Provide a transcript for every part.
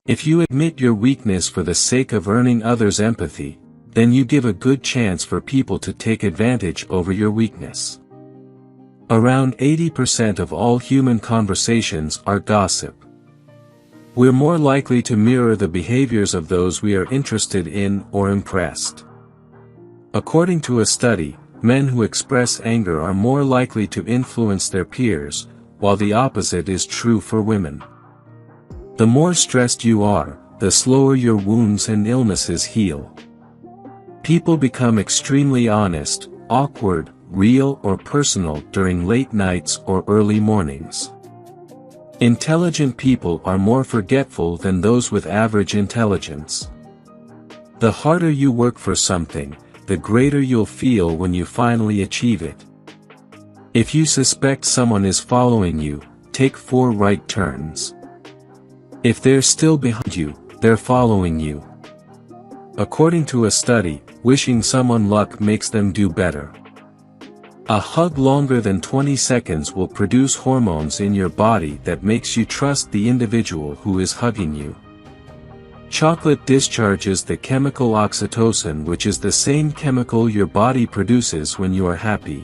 If you admit your weakness for the sake of earning others' empathy, then you give a good chance for people to take advantage over your weakness. Around 80% of all human conversations are gossip. We're more likely to mirror the behaviors of those we are interested in or impressed. According to a study, men who express anger are more likely to influence their peers, while the opposite is true for women. The more stressed you are, the slower your wounds and illnesses heal. People become extremely honest, awkward, real or personal during late nights or early mornings. Intelligent people are more forgetful than those with average intelligence. The harder you work for something, the greater you'll feel when you finally achieve it. If you suspect someone is following you, take 4 right turns. If they're still behind you, they're following you. According to a study, wishing someone luck makes them do better. A hug longer than 20 seconds will produce hormones in your body that makes you trust the individual who is hugging you. Chocolate discharges the chemical oxytocin, which is the same chemical your body produces when you are happy.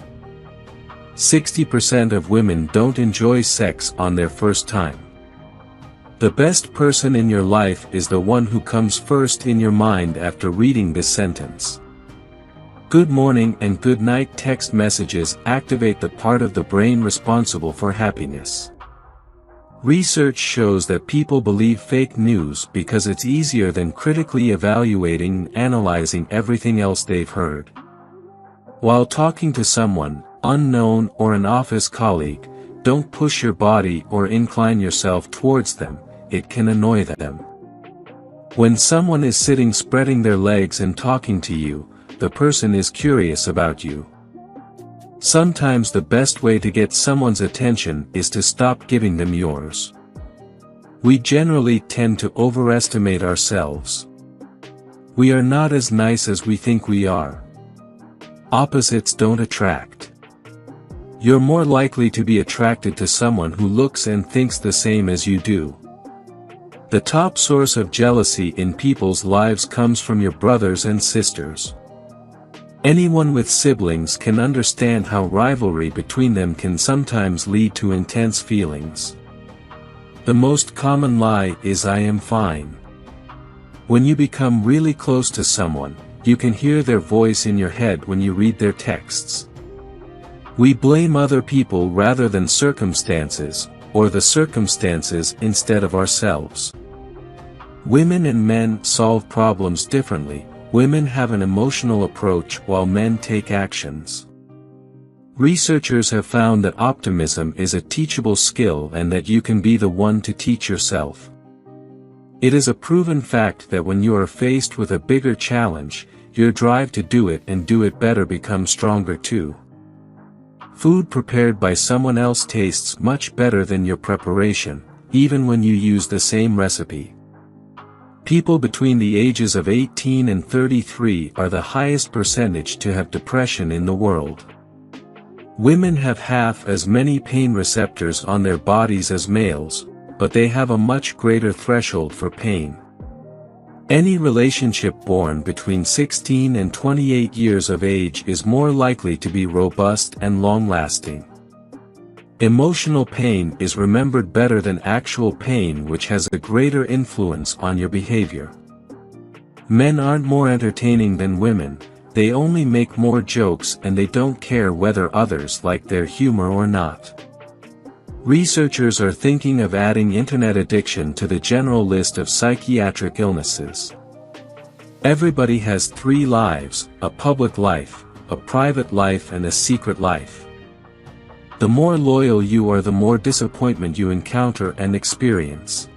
60% of women don't enjoy sex on their first time. The best person in your life is the one who comes first in your mind after reading this sentence. Good morning and good night text messages activate the part of the brain responsible for happiness. Research shows that people believe fake news because it's easier than critically evaluating and analyzing everything else they've heard. While talking to someone, unknown or an office colleague, don't push your body or incline yourself towards them, it can annoy them. When someone is sitting spreading their legs and talking to you, the person is curious about you. Sometimes the best way to get someone's attention is to stop giving them yours. We generally tend to overestimate ourselves. We are not as nice as we think we are. Opposites don't attract. You're more likely to be attracted to someone who looks and thinks the same as you do. The top source of jealousy in people's lives comes from your brothers and sisters. Anyone with siblings can understand how rivalry between them can sometimes lead to intense feelings. The most common lie is "I am fine." When you become really close to someone, you can hear their voice in your head when you read their texts. We blame other people rather than circumstances, or the circumstances instead of ourselves. Women and men solve problems differently. Women have an emotional approach while men take actions. Researchers have found that optimism is a teachable skill and that you can be the one to teach yourself. It is a proven fact that when you are faced with a bigger challenge, your drive to do it and do it better becomes stronger too. Food prepared by someone else tastes much better than your preparation, even when you use the same recipe. People between the ages of 18 and 33 are the highest percentage to have depression in the world. Women have half as many pain receptors on their bodies as males, but they have a much greater threshold for pain. Any relationship born between 16 and 28 years of age is more likely to be robust and long-lasting. Emotional pain is remembered better than actual pain, which has a greater influence on your behavior. Men aren't more entertaining than women, they only make more jokes and they don't care whether others like their humor or not. Researchers are thinking of adding internet addiction to the general list of psychiatric illnesses. Everybody has 3 lives, a public life, a private life and a secret life. The more loyal you are, the more disappointment you encounter and experience.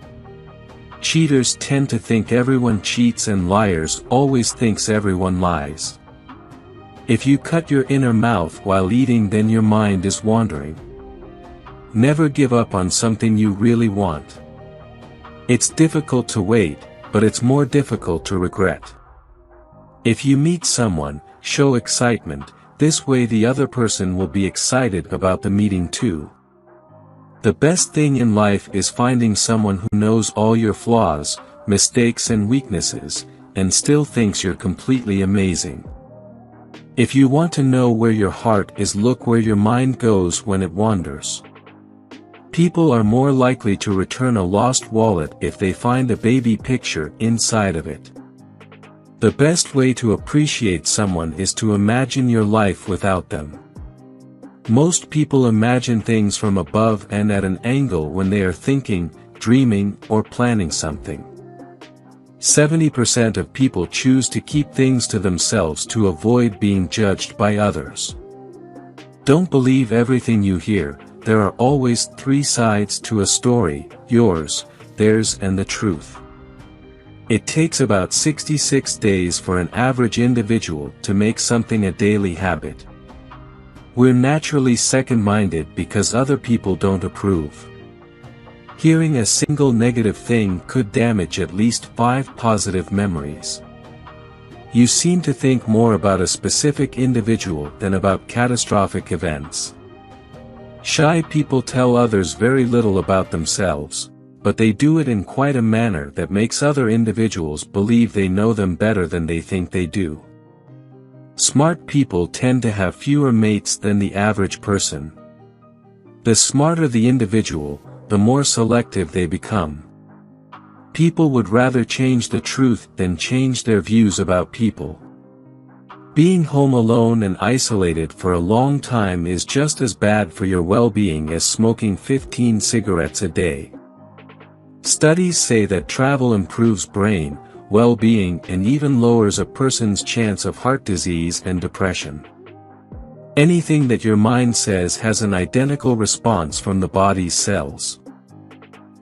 Cheaters tend to think everyone cheats and liars always thinks everyone lies. If you cut your inner mouth while eating, then your mind is wandering. Never give up on something you really want. It's difficult to wait, but it's more difficult to regret. If you meet someone, show excitement. This way the other person will be excited about the meeting too. The best thing in life is finding someone who knows all your flaws, mistakes and weaknesses, and still thinks you're completely amazing. If you want to know where your heart is, look where your mind goes when it wanders. People are more likely to return a lost wallet if they find a baby picture inside of it. The best way to appreciate someone is to imagine your life without them. Most people imagine things from above and at an angle when they are thinking, dreaming, or planning something. 70% of people choose to keep things to themselves to avoid being judged by others. Don't believe everything you hear. There are always 3 sides to a story: yours, theirs, and the truth. It takes about 66 days for an average individual to make something a daily habit. We're naturally second-minded because other people don't approve. Hearing a single negative thing could damage at least 5 positive memories. You seem to think more about a specific individual than about catastrophic events. Shy people tell others very little about themselves, but they do it in quite a manner that makes other individuals believe they know them better than they think they do. Smart people tend to have fewer mates than the average person. The smarter the individual, the more selective they become. People would rather change the truth than change their views about people. Being home alone and isolated for a long time is just as bad for your well-being as smoking 15 cigarettes a day. Studies say that travel improves brain well-being and even lowers a person's chance of heart disease and depression. Anything that your mind says has an identical response from the body's cells.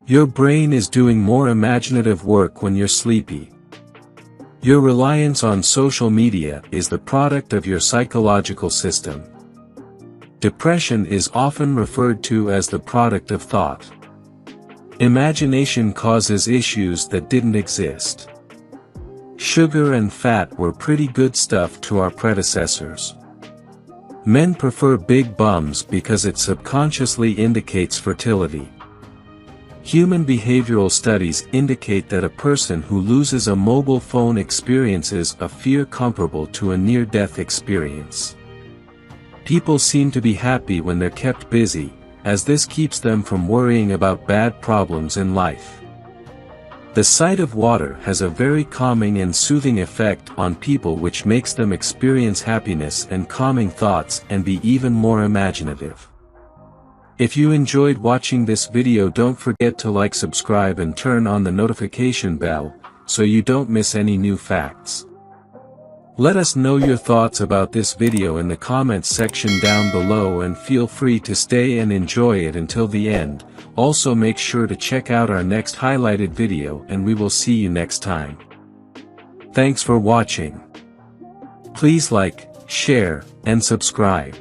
Your brain is doing more imaginative work when you're sleepy. Your reliance on social media is the product of your psychological system. Depression is often referred to as the product of thought. Imagination causes issues that didn't exist. Sugar and fat were pretty good stuff to our predecessors. Men prefer big bums because it subconsciously indicates fertility. Human behavioral studies indicate that a person who loses a mobile phone experiences a fear comparable to a near-death experience. People seem to be happy when they're kept busy, as this keeps them from worrying about bad problems in life. The sight of water has a very calming and soothing effect on people, which makes them experience happiness and calming thoughts and be even more imaginative. If you enjoyed watching this video, don't forget to like, subscribe and turn on the notification bell, so you don't miss any new facts. Let us know your thoughts about this video in the comments section down below, and feel free to stay and enjoy it until the end. Also make sure to check out our next highlighted video, and we will see you next time. Thanks for watching. Please like, share, and subscribe.